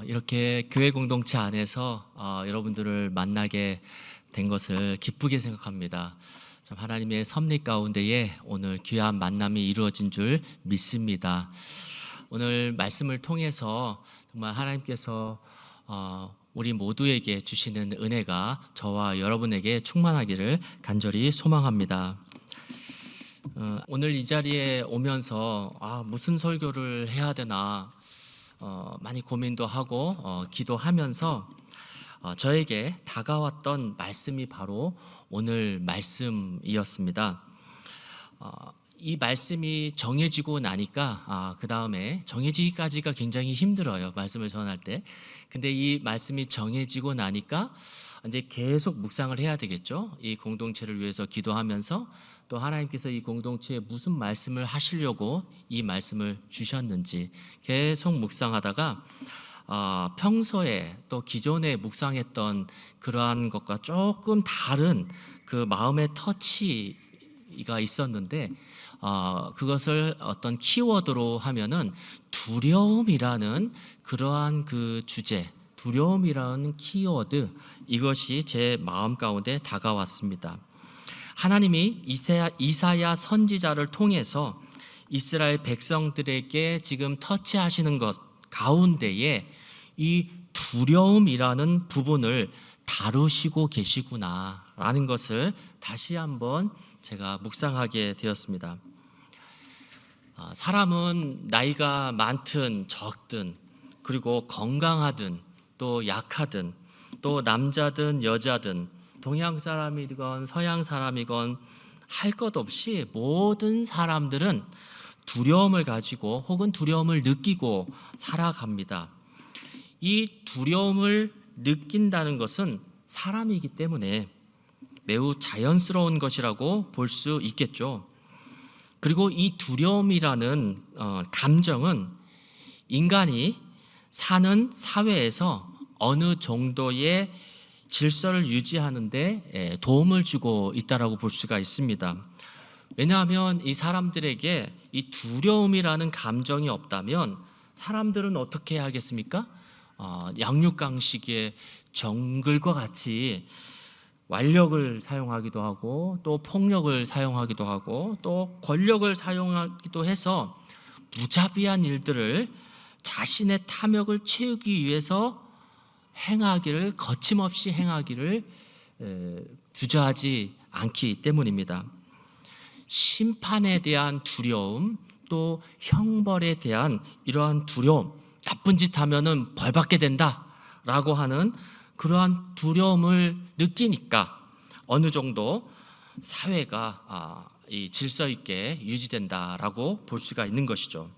이렇게 교회 공동체 안에서 여러분들을 만나게 된 것을 기쁘게 생각합니다. 참 하나님의 섭리 가운데에 오늘 귀한 만남이 이루어진 줄 믿습니다. 오늘 말씀을 통해서 정말 하나님께서 우리 모두에게 주시는 은혜가 저와 여러분에게 충만하기를 간절히 소망합니다. 오늘 이 자리에 오면서 무슨 설교를 해야 되나 많이 고민도 하고 기도하면서 저에게 다가왔던 말씀이 바로 오늘 말씀이었습니다. 이 말씀이 정해지고 나니까 그 다음에 정해지기까지가 굉장히 힘들어요, 말씀을 전할 때. 근데 이 말씀이 정해지고 나니까 이제 계속 묵상을 해야 되겠죠. 이 공동체를 위해서 기도하면서 또 하나님께서 이 공동체에 무슨 말씀을 하시려고 이 말씀을 주셨는지 계속 묵상하다가 평소에 또 기존에 묵상했던 그러한 것과 조금 다른 그 마음의 터치가 있었는데 그것을 어떤 키워드로 하면은 두려움이라는 그러한 그 주제, 두려움이라는 키워드, 이것이 제 마음 가운데 다가왔습니다. 하나님이 이사야 선지자를 통해서 이스라엘 백성들에게 지금 터치하시는 것 가운데에 이 두려움이라는 부분을 다루시고 계시구나라는 것을 다시 한번 제가 묵상하게 되었습니다. 사람은 나이가 많든 적든, 그리고 건강하든 또 약하든, 또 남자든 여자든, 동양 사람이건 서양 사람이건 할 것 없이 모든 사람들은 두려움을 가지고 혹은 두려움을 느끼고 살아갑니다. 이 두려움을 느낀다는 것은 사람이기 때문에 매우 자연스러운 것이라고 볼 수 있겠죠. 그리고 이 두려움이라는 감정은 인간이 사는 사회에서 어느 정도의 질서를 유지하는 데 도움을 주고 있다라고 볼 수가 있습니다. 왜냐하면 이 사람들에게 이 두려움이라는 감정이 없다면 사람들은 어떻게 하겠습니까? 양육강식의 정글과 같이 완력을 사용하기도 하고 또 폭력을 사용하기도 하고 또 권력을 사용하기도 해서 무자비한 일들을 자신의 탐욕을 채우기 위해서 거침없이 행하기를 주저하지 않기 때문입니다. 심판에 대한 두려움, 또 형벌에 대한 이러한 두려움, 나쁜 짓 하면은 벌 받게 된다라고 하는 그러한 두려움을 느끼니까 어느 정도 사회가 이 질서 있게 유지된다라고 볼 수가 있는 것이죠.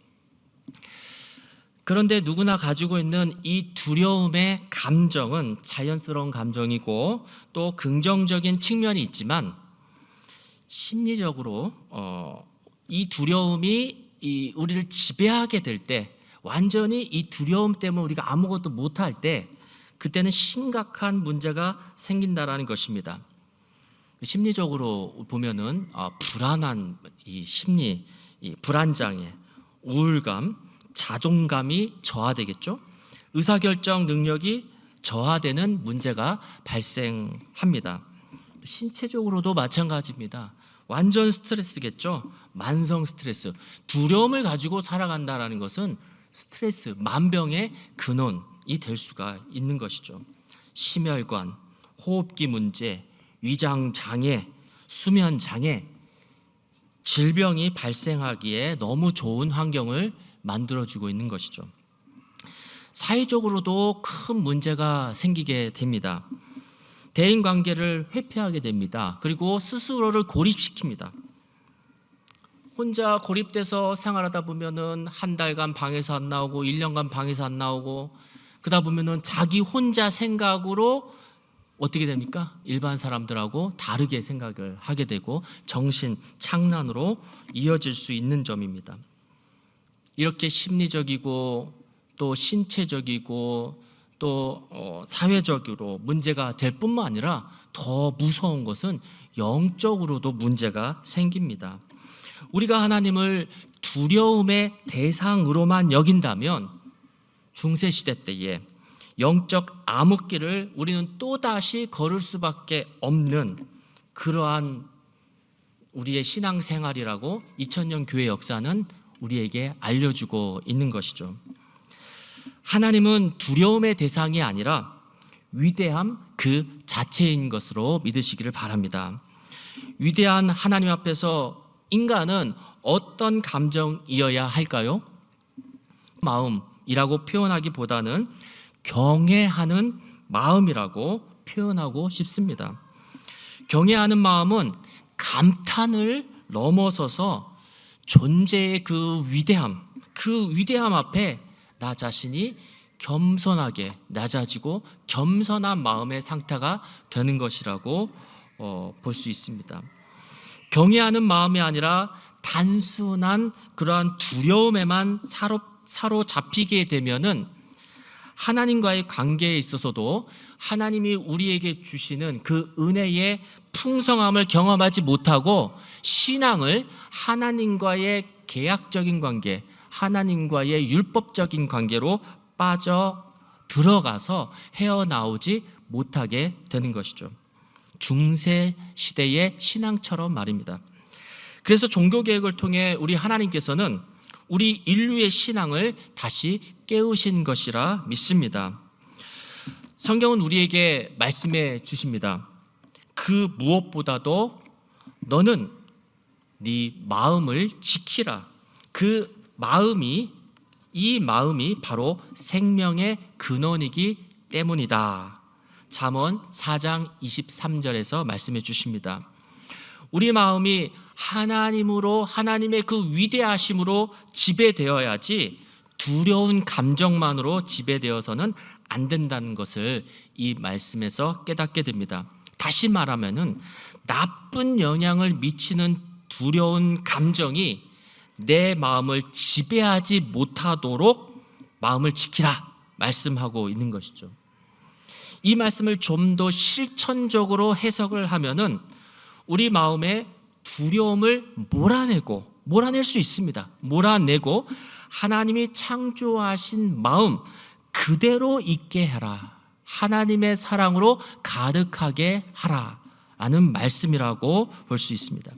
그런데 누구나 가지고 있는 이 두려움의 감정은 자연스러운 감정이고 또 긍정적인 측면이 있지만 심리적으로 이 두려움이 우리를 지배하게 될 때, 완전히 이 두려움 때문에 우리가 아무것도 못할 때, 그때는 심각한 문제가 생긴다라는 것입니다. 심리적으로 보면은 불안한 이 심리, 이 불안장애, 우울감, 자존감이 저하되겠죠. 의사결정 능력이 저하되는 문제가 발생합니다. 신체적으로도 마찬가지입니다. 완전 스트레스겠죠. 만성 스트레스, 두려움을 가지고 살아간다라는 것은 스트레스, 만병의 근원이 될 수가 있는 것이죠. 심혈관, 호흡기 문제, 위장장애, 수면장애, 질병이 발생하기에 너무 좋은 환경을 만들어주고 있는 것이죠. 사회적으로도 큰 문제가 생기게 됩니다. 대인관계를 회피하게 됩니다. 그리고 스스로를 고립시킵니다. 혼자 고립돼서 생활하다 보면은 한 달간 방에서 안 나오고 1년간 방에서 안 나오고 그러다 보면은 자기 혼자 생각으로 어떻게 됩니까? 일반 사람들하고 다르게 생각을 하게 되고 정신 착란으로 이어질 수 있는 점입니다. 이렇게 심리적이고 또 신체적이고 또 사회적으로 문제가 될 뿐만 아니라 더 무서운 것은 영적으로도 문제가 생깁니다. 우리가 하나님을 두려움의 대상으로만 여긴다면 중세시대 때에 영적 암흑길을 우리는 또다시 걸을 수밖에 없는 그러한 우리의 신앙생활이라고 2000년 교회 역사는 우리에게 알려주고 있는 것이죠. 하나님은 두려움의 대상이 아니라 위대함 그 자체인 것으로 믿으시기를 바랍니다. 위대한 하나님 앞에서 인간은 어떤 감정이어야 할까요? 마음이라고 표현하기보다는 경외하는 마음이라고 표현하고 싶습니다. 경외하는 마음은 감탄을 넘어서서 존재의 그 위대함 앞에 나 자신이 겸손하게 낮아지고 겸손한 마음의 상태가 되는 것이라고 볼 수 있습니다. 경외하는 마음이 아니라 단순한 그러한 두려움에만 사로잡히게 되면은 하나님과의 관계에 있어서도 하나님이 우리에게 주시는 그 은혜의 풍성함을 경험하지 못하고 신앙을 하나님과의 계약적인 관계, 하나님과의 율법적인 관계로 빠져 들어가서 헤어나오지 못하게 되는 것이죠. 중세 시대의 신앙처럼 말입니다. 그래서 종교개혁을 통해 우리 하나님께서는 우리 인류의 신앙을 다시 깨우신 것이라 믿습니다. 성경은 우리에게 말씀해 주십니다. 그 무엇보다도 너는 네 마음을 지키라. 이 마음이 바로 생명의 근원이기 때문이다. 잠언 4장 23절에서 말씀해 주십니다. 우리 마음이 하나님의 그 위대하심으로 지배되어야지 두려운 감정만으로 지배되어서는 안 된다는 것을 이 말씀에서 깨닫게 됩니다. 다시 말하면은 나쁜 영향을 미치는 두려운 감정이 내 마음을 지배하지 못하도록 마음을 지키라 말씀하고 있는 것이죠. 이 말씀을 좀 더 실천적으로 해석을 하면은 우리 마음의 두려움을 몰아낼 수 있습니다. 몰아내고 하나님이 창조하신 마음 그대로 있게 해라. 하나님의 사랑으로 가득하게 하라 라는 말씀이라고 볼 수 있습니다.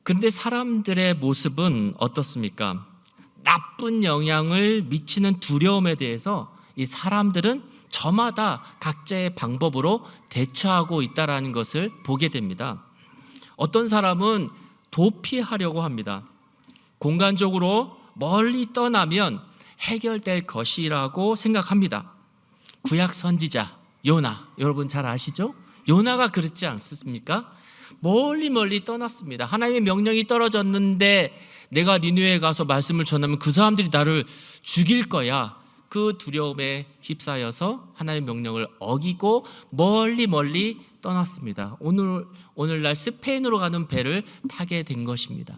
그런데 사람들의 모습은 어떻습니까? 나쁜 영향을 미치는 두려움에 대해서 이 사람들은 저마다 각자의 방법으로 대처하고 있다는 것을 보게 됩니다. 어떤 사람은 도피하려고 합니다. 공간적으로 멀리 떠나면 해결될 것이라고 생각합니다. 구약 선지자 요나, 여러분 잘 아시죠? 요나가 그렇지 않습니까? 멀리 떠났습니다. 하나님의 명령이 떨어졌는데 내가 니느웨에 가서 말씀을 전하면 그 사람들이 나를 죽일 거야. 그 두려움에 휩싸여서 하나님의 명령을 어기고 멀리 떠났습니다. 오늘날 스페인으로 가는 배를 타게 된 것입니다.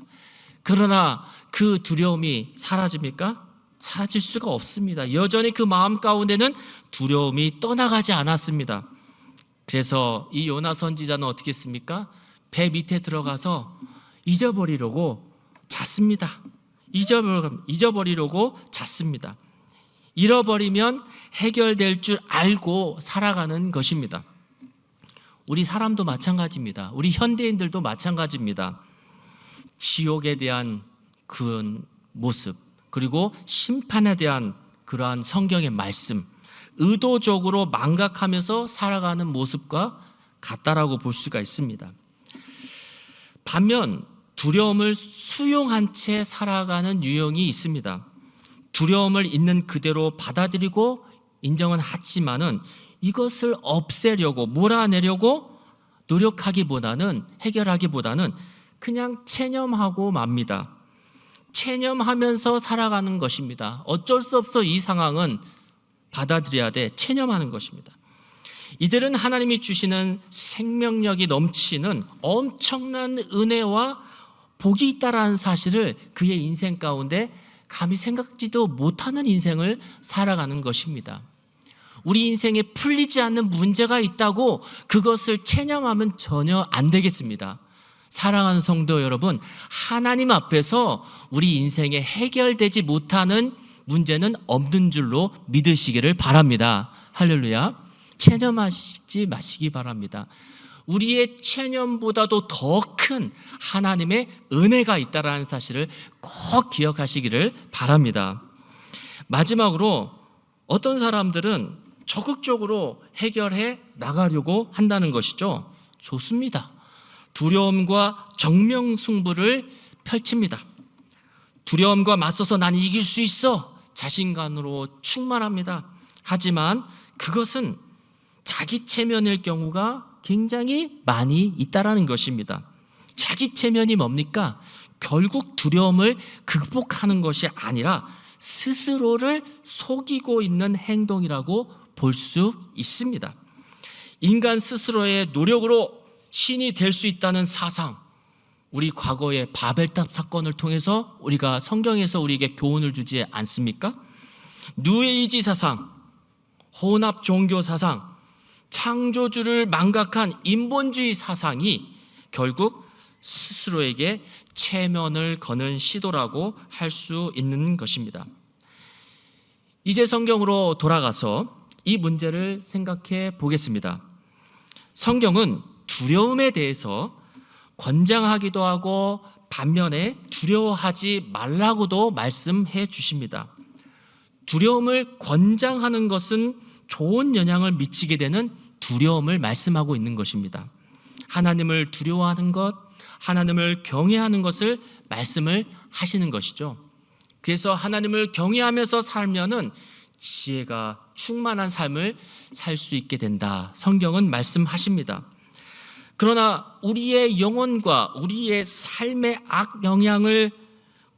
그러나 그 두려움이 사라집니까? 사라질 수가 없습니다. 여전히 그 마음 가운데는 두려움이 떠나가지 않았습니다. 그래서 이 요나 선지자는 어떻게 했습니까? 배 밑에 들어가서 잊어버리려고 잤습니다. 잊어버리려고 잤습니다. 잃어버리면 해결될 줄 알고 살아가는 것입니다. 우리 사람도 마찬가지입니다. 우리 현대인들도 마찬가지입니다. 지옥에 대한 그 모습, 그리고 심판에 대한 그러한 성경의 말씀, 의도적으로 망각하면서 살아가는 모습과 같다라고 볼 수가 있습니다. 반면 두려움을 수용한 채 살아가는 유형이 있습니다. 두려움을 있는 그대로 받아들이고 인정은 하지만은 이것을 없애려고 몰아내려고 노력하기보다는 해결하기보다는 그냥 체념하고 맙니다. 체념하면서 살아가는 것입니다. 어쩔 수 없어 이 상황은 받아들여야 돼. 체념하는 것입니다. 이들은 하나님이 주시는 생명력이 넘치는 엄청난 은혜와 복이 있다라는 사실을 그의 인생 가운데 감히 생각지도 못하는 인생을 살아가는 것입니다. 우리 인생에 풀리지 않는 문제가 있다고 그것을 체념하면 전혀 안 되겠습니다. 사랑하는 성도 여러분, 하나님 앞에서 우리 인생에 해결되지 못하는 문제는 없는 줄로 믿으시기를 바랍니다. 할렐루야. 체념하지 마시기 바랍니다. 우리의 체념보다도 더 큰 하나님의 은혜가 있다는 사실을 꼭 기억하시기를 바랍니다. 마지막으로 어떤 사람들은 적극적으로 해결해 나가려고 한다는 것이죠. 좋습니다. 두려움과 정명승부를 펼칩니다. 두려움과 맞서서 난 이길 수 있어. 자신감으로 충만합니다. 하지만 그것은 자기 체면일 경우가 굉장히 많이 있다라는 것입니다. 자기 체면이 뭡니까? 결국 두려움을 극복하는 것이 아니라 스스로를 속이고 있는 행동이라고 볼 수 있습니다. 인간 스스로의 노력으로 신이 될 수 있다는 사상, 우리 과거의 바벨탑 사건을 통해서 우리가 성경에서 우리에게 교훈을 주지 않습니까? 뉴에이지 사상, 혼합 종교 사상, 창조주를 망각한 인본주의 사상이 결국 스스로에게 체면을 거는 시도라고 할 수 있는 것입니다. 이제 성경으로 돌아가서 이 문제를 생각해 보겠습니다. 성경은 두려움에 대해서 권장하기도 하고 반면에 두려워하지 말라고도 말씀해 주십니다. 두려움을 권장하는 것은 좋은 영향을 미치게 되는 두려움을 말씀하고 있는 것입니다. 하나님을 두려워하는 것, 하나님을 경외하는 것을 말씀을 하시는 것이죠. 그래서 하나님을 경외하면서 살면은 지혜가 충만한 삶을 살 수 있게 된다. 성경은 말씀하십니다. 그러나 우리의 영혼과 우리의 삶의 악 영향을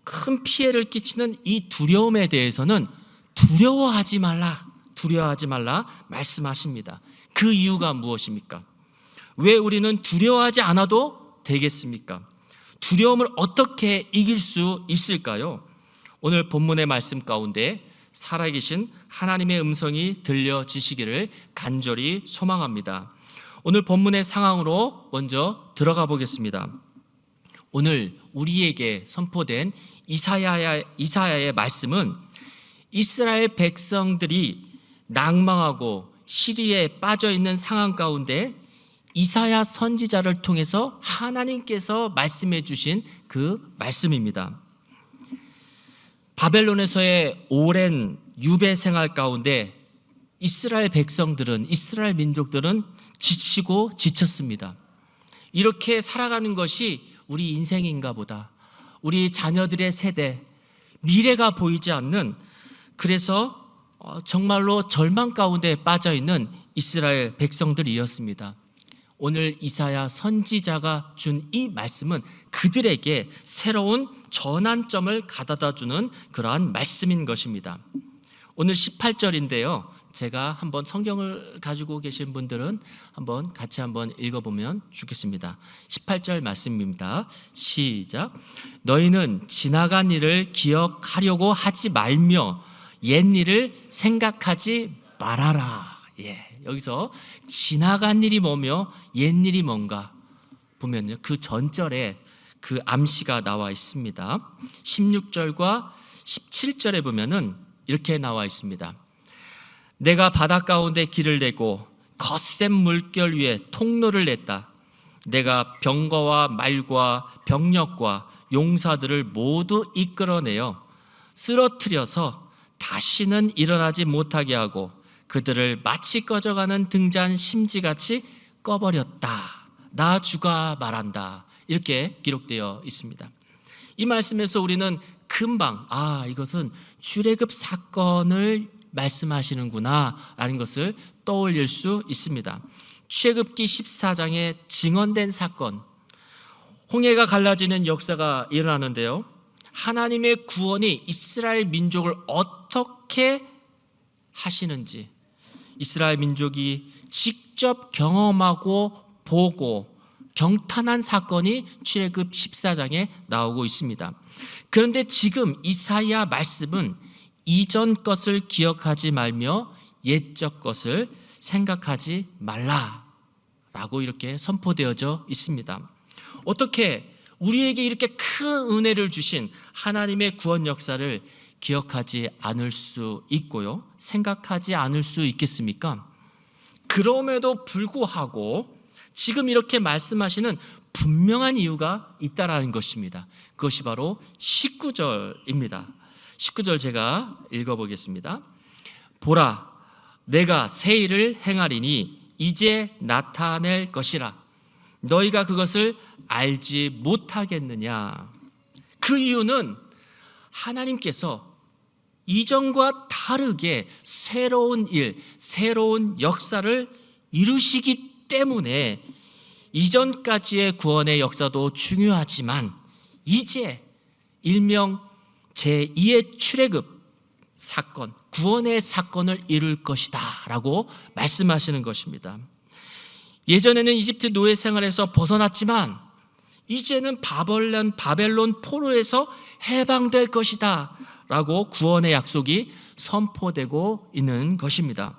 큰 피해를 끼치는 이 두려움에 대해서는 두려워하지 말라 말씀하십니다. 그 이유가 무엇입니까? 왜 우리는 두려워하지 않아도 되겠습니까? 두려움을 어떻게 이길 수 있을까요? 오늘 본문의 말씀 가운데 살아계신 하나님의 음성이 들려지시기를 간절히 소망합니다. 오늘 본문의 상황으로 먼저 들어가 보겠습니다. 오늘 우리에게 선포된 이사야의 말씀은 이스라엘 백성들이 낭망하고 시리에 빠져 있는 상황 가운데 이사야 선지자를 통해서 하나님께서 말씀해 주신 그 말씀입니다. 바벨론에서의 오랜 유배 생활 가운데 이스라엘 민족들은 지치고 지쳤습니다. 이렇게 살아가는 것이 우리 인생인가 보다. 우리 자녀들의 세대, 미래가 보이지 않는, 그래서 정말로 절망 가운데 빠져있는 이스라엘 백성들이었습니다. 오늘 이사야 선지자가 준 이 말씀은 그들에게 새로운 전환점을 가져다주는 그러한 말씀인 것입니다. 오늘 18절인데요. 제가 한번 성경을 가지고 계신 분들은 같이 읽어보면 좋겠습니다. 18절 말씀입니다. 시작. 너희는 지나간 일을 기억하려고 하지 말며 옛 일을 생각하지 말아라. 여기서 지나간 일이 뭐며 옛 일이 뭔가 보면요, 그 전절에 그 암시가 나와 있습니다. 16절과 17절에 보면은 이렇게 나와 있습니다. 내가 바다 가운데 길을 내고 거센 물결 위에 통로를 냈다. 내가 병거와 말과 병력과 용사들을 모두 이끌어내어 쓰러뜨려서 다시는 일어나지 못하게 하고 그들을 마치 꺼져가는 등잔 심지같이 꺼버렸다. 나 주가 말한다. 이렇게 기록되어 있습니다. 이 말씀에서 우리는 금방 이것은 출애굽 사건을 말씀하시는구나 라는 것을 떠올릴 수 있습니다. 출애굽기 14장에 증언된 사건, 홍해가 갈라지는 역사가 일어나는데요, 하나님의 구원이 이스라엘 민족을 어떻게 하시는지 이스라엘 민족이 직접 경험하고 보고 경탄한 사건이 출애굽 14장에 나오고 있습니다. 그런데 지금 이사야 말씀은 이전 것을 기억하지 말며 옛적 것을 생각하지 말라라고 이렇게 선포되어져 있습니다. 어떻게 우리에게 이렇게 큰 은혜를 주신 하나님의 구원 역사를 기억하지 않을 수 있고요. 생각하지 않을 수 있겠습니까? 그럼에도 불구하고 지금 이렇게 말씀하시는 분명한 이유가 있다라는 것입니다. 그것이 바로 19절입니다. 19절 제가 읽어보겠습니다. 보라, 내가 새 일을 행하리니 이제 나타낼 것이라. 너희가 그것을 알지 못하겠느냐. 그 이유는 하나님께서 이전과 다르게 새로운 일, 새로운 역사를 이루시기 때문에 이전까지의 구원의 역사도 중요하지만 이제 일명 제2의 출애굽 사건, 구원의 사건을 이룰 것이다 라고 말씀하시는 것입니다. 예전에는 이집트 노예 생활에서 벗어났지만 이제는 바벨론 포로에서 해방될 것이다 라고 구원의 약속이 선포되고 있는 것입니다.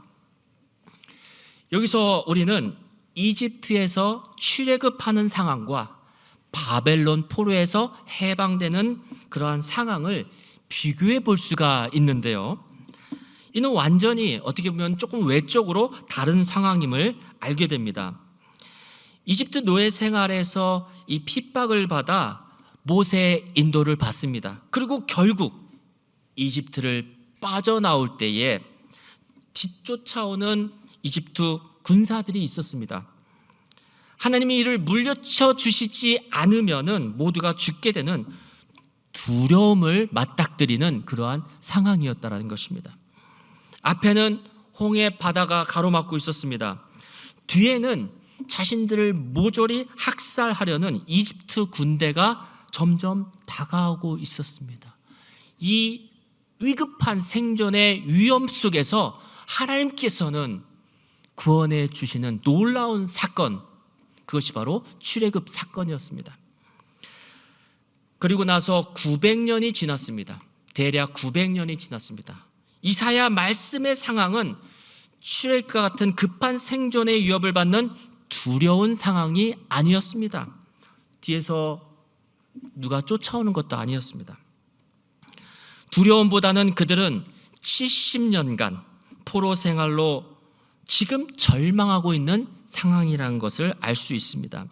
여기서 우리는 이집트에서 출애굽하는 상황과 바벨론 포로에서 해방되는 그러한 상황을 비교해 볼 수가 있는데요. 이는 완전히 어떻게 보면 조금 외적으로 다른 상황임을 알게 됩니다. 이집트 노예 생활에서 이 핍박을 받아 모세의 인도를 받습니다. 그리고 결국 이집트를 빠져나올 때에 뒤쫓아오는 이집트 군사들이 있었습니다. 하나님이 이를 물리쳐 주시지 않으면은 모두가 죽게 되는 두려움을 맞닥뜨리는 그러한 상황이었다라는 것입니다. 앞에는 홍해 바다가 가로막고 있었습니다. 뒤에는 자신들을 모조리 학살하려는 이집트 군대가 점점 다가오고 있었습니다. 이 위급한 생존의 위험 속에서 하나님께서는 구원해 주시는 놀라운 사건, 그것이 바로 출애굽 사건이었습니다. 그리고 나서 900년이 지났습니다. 대략 900년이 지났습니다. 이사야 말씀의 상황은 출애굽과 같은 급한 생존의 위협을 받는 두려운 상황이 아니었습니다. 뒤에서 누가 쫓아오는 것도 아니었습니다. 두려움보다는 그들은 70년간 포로 생활로 지금 절망하고 있는 상황이라는 것을 알 수 있습니다.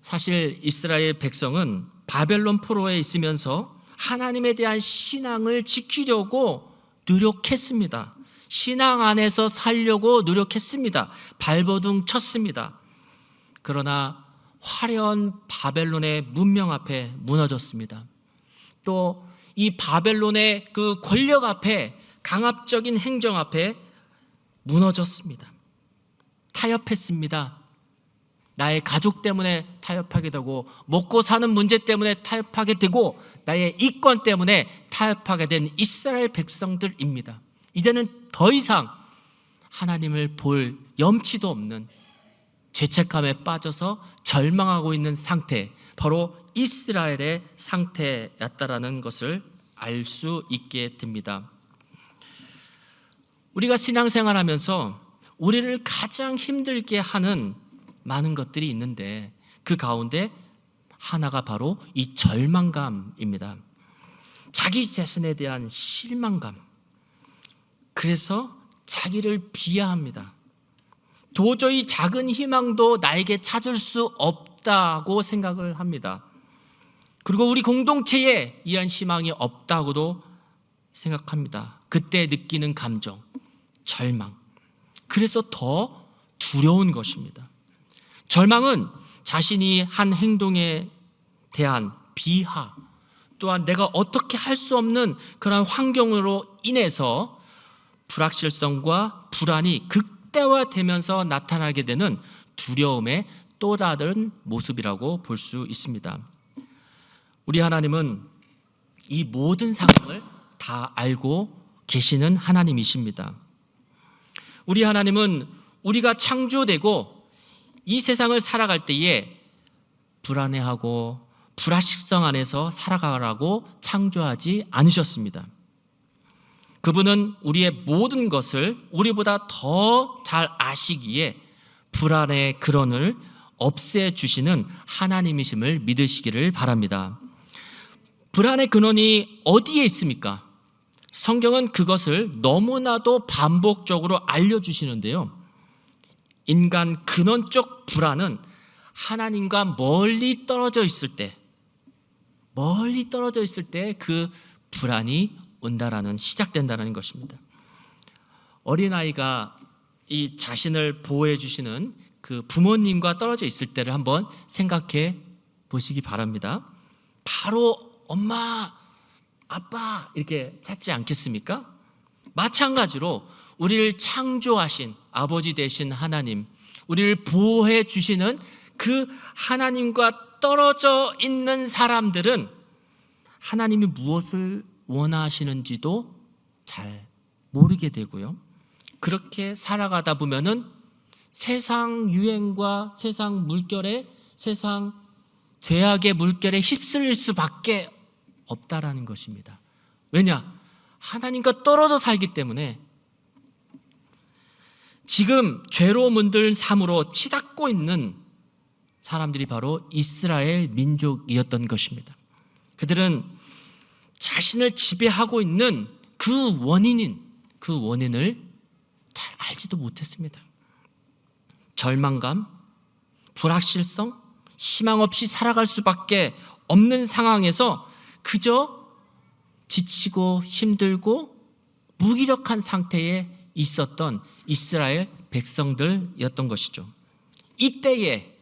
사실 이스라엘 백성은 바벨론 포로에 있으면서 하나님에 대한 신앙을 지키려고 노력했습니다. 신앙 안에서 살려고 노력했습니다. 발버둥 쳤습니다. 그러나 화려한 바벨론의 문명 앞에 무너졌습니다. 또 이 바벨론의 그 권력 앞에, 강압적인 행정 앞에 무너졌습니다. 타협했습니다. 나의 가족 때문에 타협하게 되고, 먹고 사는 문제 때문에 타협하게 되고, 나의 이권 때문에 타협하게 된 이스라엘 백성들입니다. 이제는 더 이상 하나님을 볼 염치도 없는 죄책감에 빠져서 절망하고 있는 상태, 바로 이스라엘의 상태였다라는 것을 알 수 있게 됩니다. 우리가 신앙생활하면서 우리를 가장 힘들게 하는 많은 것들이 있는데 그 가운데 하나가 바로 이 절망감입니다. 자기 자신에 대한 실망감. 그래서 자기를 비하합니다. 도저히 작은 희망도 나에게 찾을 수 없다고 생각을 합니다. 그리고 우리 공동체에 이한 희망이 없다고도 생각합니다. 그때 느끼는 감정, 절망. 그래서 더 두려운 것입니다. 절망은 자신이 한 행동에 대한 비하, 또한 내가 어떻게 할 수 없는 그런 환경으로 인해서 불확실성과 불안이 극대화되면서 나타나게 되는 두려움의 또 다른 모습이라고 볼 수 있습니다. 우리 하나님은 이 모든 상황을 다 알고 계시는 하나님이십니다. 우리 하나님은 우리가 창조되고 이 세상을 살아갈 때에 불안해하고 불확실성 안에서 살아가라고 창조하지 않으셨습니다. 그분은 우리의 모든 것을 우리보다 더 잘 아시기에 불안의 근원을 없애주시는 하나님이심을 믿으시기를 바랍니다. 불안의 근원이 어디에 있습니까? 성경은 그것을 너무나도 반복적으로 알려주시는데요. 인간 근원적 불안은 하나님과 멀리 떨어져 있을 때 그 불안이 온다라는, 시작된다는 것입니다. 어린아이가 이 자신을 보호해 주시는 그 부모님과 떨어져 있을 때를 한번 생각해 보시기 바랍니다. 바로 엄마, 아빠 이렇게 찾지 않겠습니까? 마찬가지로 우리를 창조하신 아버지 되신 하나님, 우리를 보호해 주시는 그 하나님과 떨어져 있는 사람들은 하나님이 무엇을 원하시는지도 잘 모르게 되고요. 그렇게 살아가다 보면은 세상 유행과 세상 물결에, 세상 죄악의 물결에 휩쓸릴 수밖에 없다라는 것입니다. 왜냐? 하나님과 떨어져 살기 때문에. 지금 죄로 문들 삶으로 치닫고 있는 사람들이 바로 이스라엘 민족이었던 것입니다. 그들은 자신을 지배하고 있는 그 원인을 잘 알지도 못했습니다. 절망감, 불확실성, 희망 없이 살아갈 수밖에 없는 상황에서 그저 지치고 힘들고 무기력한 상태에 있었던 이스라엘 백성들이었던 것이죠. 이때에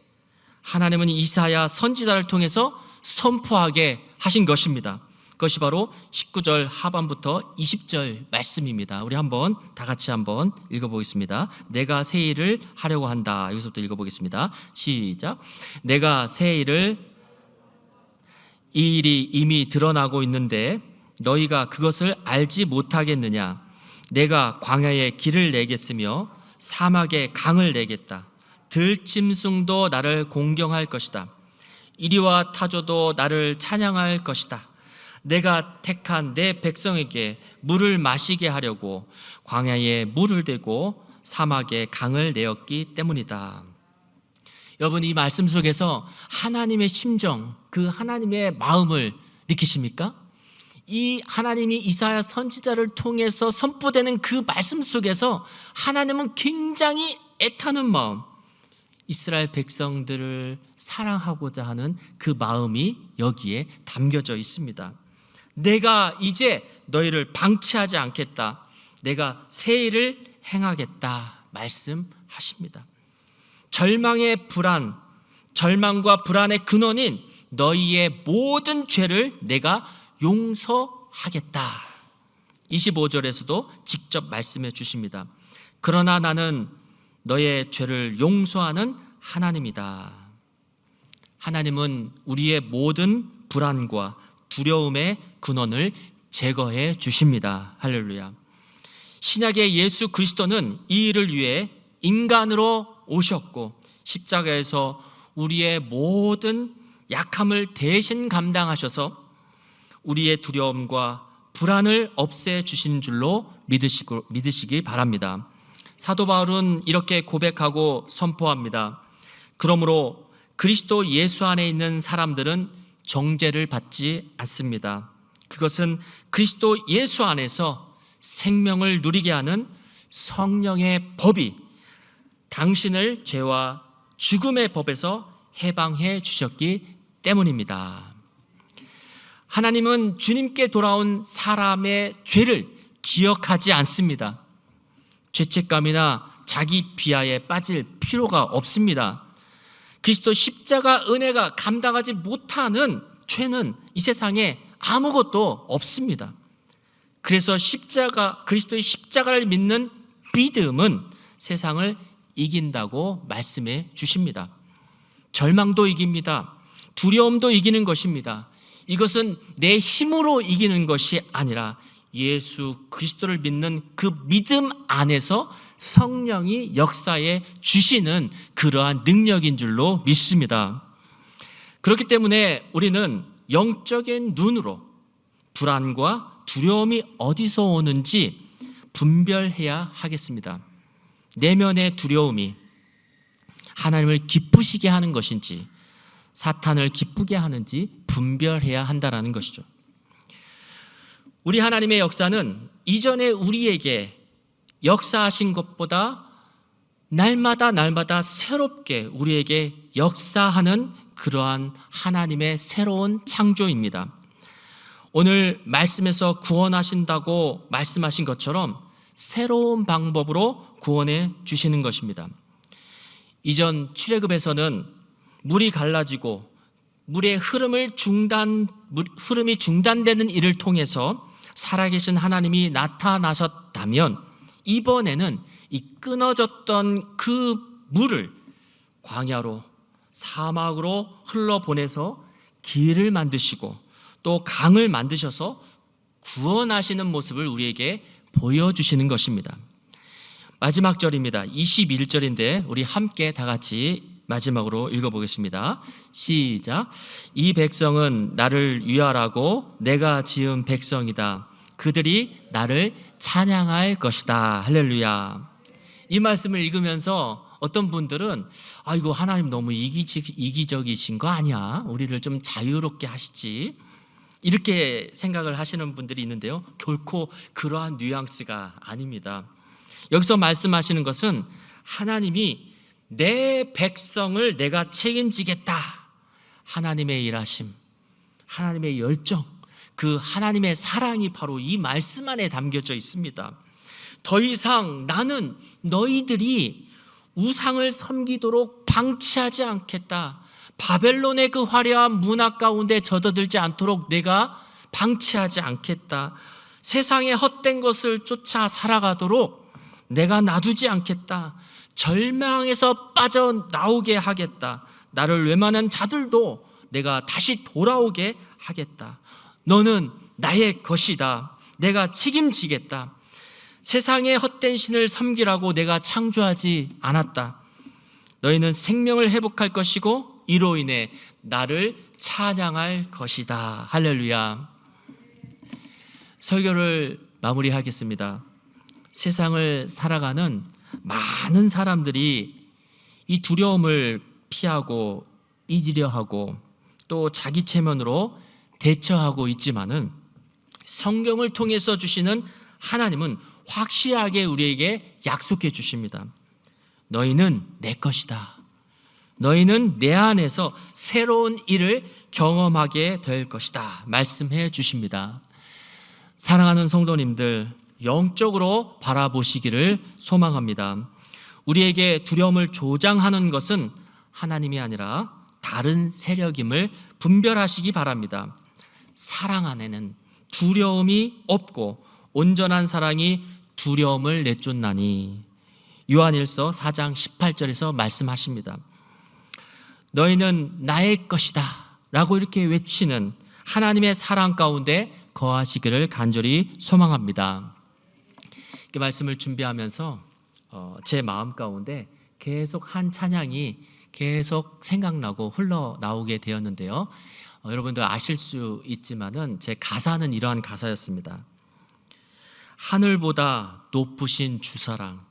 하나님은 이사야 선지자를 통해서 선포하게 하신 것입니다. 그것이 바로 19절 하반부터 20절 말씀입니다. 우리 한번 다 같이 한번 읽어보겠습니다. 내가 새 일을 하려고 한다. 여기서부터 읽어보겠습니다. 시작. 내가 새 일을, 이 일이 이미 드러나고 있는데 너희가 그것을 알지 못하겠느냐? 내가 광야에 길을 내겠으며 사막에 강을 내겠다. 들짐승도 나를 공경할 것이다. 이리와 타조도 나를 찬양할 것이다. 내가 택한 내 백성에게 물을 마시게 하려고 광야에 물을 대고 사막에 강을 내었기 때문이다. 여러분, 이 말씀 속에서 하나님의 심정, 그 하나님의 마음을 느끼십니까? 이 하나님이 이사야 선지자를 통해서 선포되는 그 말씀 속에서 하나님은 굉장히 애타는 마음, 이스라엘 백성들을 사랑하고자 하는 그 마음이 여기에 담겨져 있습니다. 내가 이제 너희를 방치하지 않겠다. 내가 새 일을 행하겠다 말씀하십니다. 절망과 불안의 근원인 너희의 모든 죄를 내가 용서하겠다. 25절에서도 직접 말씀해 주십니다. 그러나 나는 너의 죄를 용서하는 하나님이다. 하나님은 우리의 모든 불안과 두려움의 근원을 제거해 주십니다. 할렐루야. 신약의 예수 그리스도는 이 일을 위해 인간으로 오셨고 십자가에서 우리의 모든 약함을 대신 감당하셔서 우리의 두려움과 불안을 없애 주신 줄로 믿으시기 바랍니다. 사도 바울은 이렇게 고백하고 선포합니다. 그러므로 그리스도 예수 안에 있는 사람들은 정죄를 받지 않습니다. 그것은 그리스도 예수 안에서 생명을 누리게 하는 성령의 법이 당신을 죄와 죽음의 법에서 해방해 주셨기 때문입니다. 하나님은 주님께 돌아온 사람의 죄를 기억하지 않습니다. 죄책감이나 자기 비하에 빠질 필요가 없습니다. 그리스도 십자가 은혜가 감당하지 못하는 죄는 이 세상에 아무것도 없습니다. 그래서 그리스도의 십자가를 믿는 믿음은 세상을 이긴다고 말씀해 주십니다. 절망도 이깁니다. 두려움도 이기는 것입니다. 이것은 내 힘으로 이기는 것이 아니라 예수 그리스도를 믿는 그 믿음 안에서 성령이 역사해 주시는 그러한 능력인 줄로 믿습니다. 그렇기 때문에 우리는 영적인 눈으로 불안과 두려움이 어디서 오는지 분별해야 하겠습니다. 내면의 두려움이 하나님을 기쁘시게 하는 것인지 사탄을 기쁘게 하는지 분별해야 한다는 것이죠. 우리 하나님의 역사는 이전에 우리에게 역사하신 것보다 날마다 새롭게 우리에게 역사하는 그러한 하나님의 새로운 창조입니다. 오늘 말씀에서 구원하신다고 말씀하신 것처럼 새로운 방법으로 구원해 주시는 것입니다. 이전 출애굽에서는 물이 갈라지고 물의 흐름이 중단되는 일을 통해서 살아계신 하나님이 나타나셨다면, 이번에는 이 끊어졌던 그 물을 광야로, 사막으로 흘러보내서 길을 만드시고 또 강을 만드셔서 구원하시는 모습을 우리에게 보여주시는 것입니다. 마지막 절입니다. 21절인데 우리 함께 다 같이 마지막으로 읽어보겠습니다. 시작. 이 백성은 나를 위하라고 내가 지은 백성이다. 그들이 나를 찬양할 것이다. 할렐루야. 이 말씀을 읽으면서 어떤 분들은 이거 하나님 너무 이기적이신 거 아니야? 우리를 좀 자유롭게 하시지, 이렇게 생각을 하시는 분들이 있는데요, 결코 그러한 뉘앙스가 아닙니다. 여기서 말씀하시는 것은 하나님이 내 백성을 내가 책임지겠다, 하나님의 일하심, 하나님의 열정, 그 하나님의 사랑이 바로 이 말씀 안에 담겨져 있습니다. 더 이상 나는 너희들이 우상을 섬기도록 방치하지 않겠다. 바벨론의 그 화려한 문화 가운데 젖어들지 않도록 내가 방치하지 않겠다. 세상의 헛된 것을 쫓아 살아가도록 내가 놔두지 않겠다. 절망에서 빠져나오게 하겠다. 나를 외면한 자들도 내가 다시 돌아오게 하겠다. 너는 나의 것이다. 내가 책임지겠다. 세상의 헛된 신을 섬기라고 내가 창조하지 않았다. 너희는 생명을 회복할 것이고 이로 인해 나를 찬양할 것이다. 할렐루야. 설교를 마무리하겠습니다. 세상을 살아가는 많은 사람들이 이 두려움을 피하고 잊으려 하고 또 자기 체면으로 대처하고 있지만은, 성경을 통해서 주시는 하나님은 확실하게 우리에게 약속해 주십니다. 너희는 내 것이다. 너희는 내 안에서 새로운 일을 경험하게 될 것이다. 말씀해 주십니다. 사랑하는 성도님들, 영적으로 바라보시기를 소망합니다. 우리에게 두려움을 조장하는 것은 하나님이 아니라 다른 세력임을 분별하시기 바랍니다. 사랑 안에는 두려움이 없고 온전한 사랑이 두려움을 내쫓나니, 요한일서 4장 18절에서 말씀하십니다. 너희는 나의 것이다 라고 이렇게 외치는 하나님의 사랑 가운데 거하시기를 간절히 소망합니다. 이 말씀을 준비하면서 제 마음 가운데 계속 한 찬양이 계속 생각나고 흘러나오게 되었는데요, 여러분들 아실 수 있지만은 제 가사는 이러한 가사였습니다. 하늘보다 높으신 주사랑,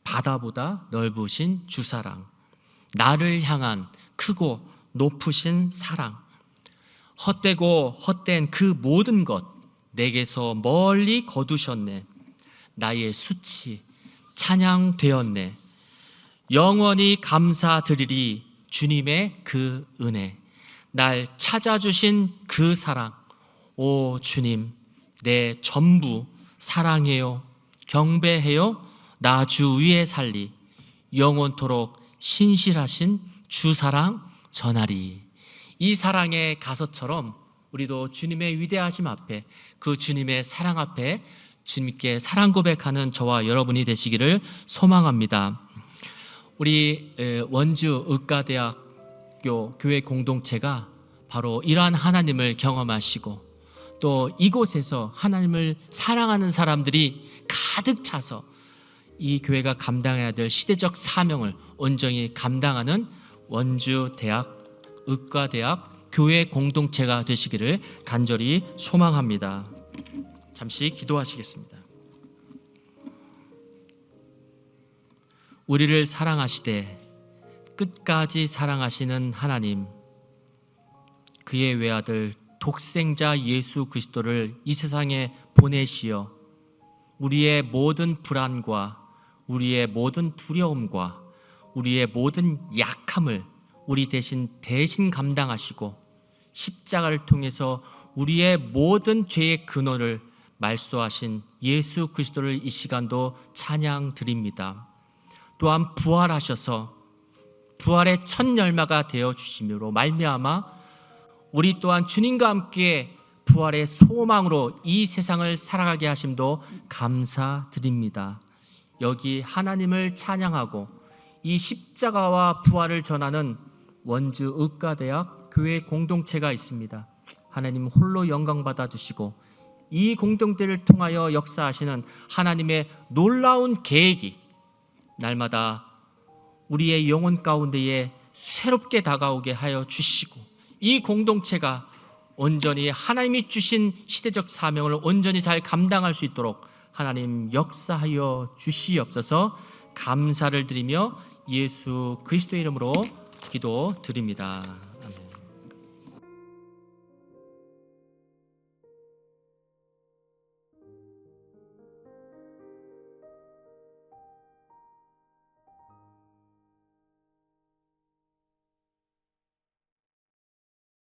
바다보다 넓으신 주사랑, 나를 향한 크고 높으신 사랑, 헛되고 헛된 그 모든 것 내게서 멀리 거두셨네. 나의 수치 찬양되었네. 영원히 감사드리리 주님의 그 은혜, 날 찾아주신 그 사랑. 오 주님, 내 전부 사랑해요. 경배해요. 나 주 위에 살리. 영원토록 신실하신 주 사랑 전하리. 이 사랑의 가사처럼 우리도 주님의 위대하심 앞에, 그 주님의 사랑 앞에 주님께 사랑 고백하는 저와 여러분이 되시기를 소망합니다. 우리 원주 의과대학교 교회 공동체가 바로 이러한 하나님을 경험하시고 또 이곳에서 하나님을 사랑하는 사람들이 가득 차서 이 교회가 감당해야 될 시대적 사명을 온전히 감당하는 원주 의과대학 교회 공동체가 되시기를 간절히 소망합니다. 잠시 기도하시겠습니다. 우리를 사랑하시되 끝까지 사랑하시는 하나님, 그의 외아들 독생자 예수 그리스도를 이 세상에 보내시어 우리의 모든 불안과 우리의 모든 두려움과 우리의 모든 약함을 우리 대신 감당하시고 십자가를 통해서 우리의 모든 죄의 근원을 말소하신 예수 그리스도를 이 시간도 찬양 드립니다. 또한 부활하셔서 부활의 첫 열매가 되어 주심으로 말미암아 우리 또한 주님과 함께 부활의 소망으로 이 세상을 살아가게 하심도 감사드립니다. 여기 하나님을 찬양하고 이 십자가와 부활을 전하는 원주 의과대학 교회 공동체가 있습니다. 하나님 홀로 영광 받아 주시고 이 공동체를 통하여 역사하시는 하나님의 놀라운 계획이 날마다 우리의 영혼 가운데에 새롭게 다가오게 하여 주시고 이 공동체가 온전히 하나님이 주신 시대적 사명을 온전히 잘 감당할 수 있도록 하나님 역사하여 주시옵소서. 감사를 드리며 예수 그리스도의 이름으로 기도드립니다.